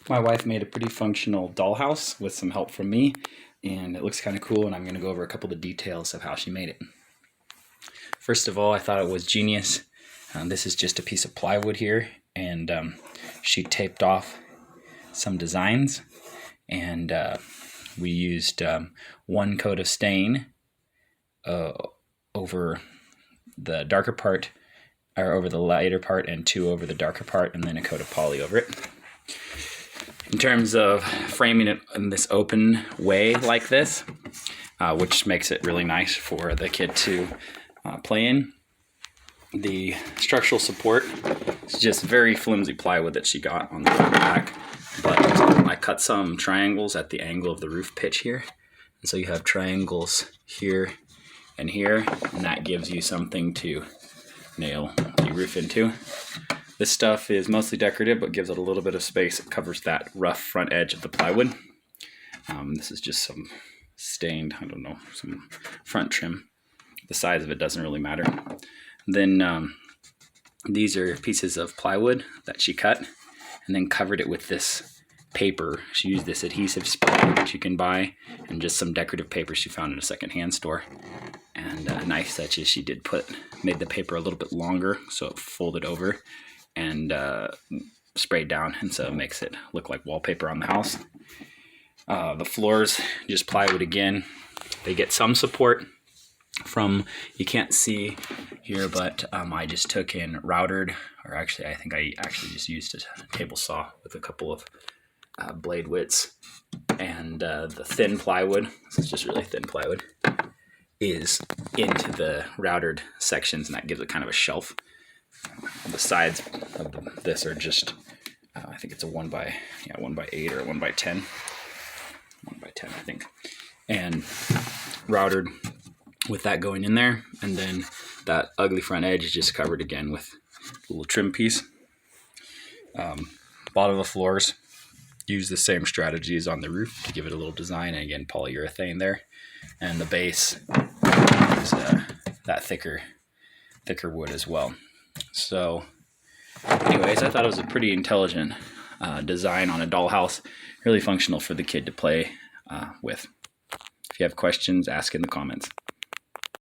My wife made a pretty functional dollhouse with some help from me, and it looks kind of cool, and I'm going to go over a couple of the details of how she made it. First of all, I thought it was genius. This is just a piece of plywood here, and she taped off some designs, and we used one coat of stain over the darker part, or over the lighter part, and two over the darker part, and then a coat of poly over it. In terms of framing it in this open way like this, which makes it really nice for the kid to play in. The structural support is just very flimsy plywood that she got on the back, but I cut some triangles at the angle of the roof pitch here. And so you have triangles here and here, and that gives you something to nail the roof into. This stuff is mostly decorative, but gives it a little bit of space. It covers that rough front edge of the plywood. This is just some stained, I don't know, some front trim. The size of it doesn't really matter. Then these are pieces of plywood that she cut and then covered it with this paper. She used this adhesive spray that you can buy and just some decorative paper she found in a secondhand store. And knife edges she did made the paper a little bit longer so it folded over and sprayed down, and so it makes it look like wallpaper on the house. The floors, just plywood again. They get some support from, you can't see here, but I just took in routered, or actually I think I actually just used a table saw with a couple of blade widths, and the thin plywood, this is just really thin plywood, is into the routered sections, and that gives it kind of a shelf. The sides of this are just, I think it's a 1x8 or a 1x10. 1x10, I think. And routered with that going in there, and then that ugly front edge is just covered again with a little trim piece. Bottom of the floors, use the same strategies on the roof to give it a little design, and again polyurethane there. And the base is that thicker wood as well. So anyways, I thought it was a pretty intelligent design on a dollhouse, really functional for the kid to play with. If you have questions, ask in the comments.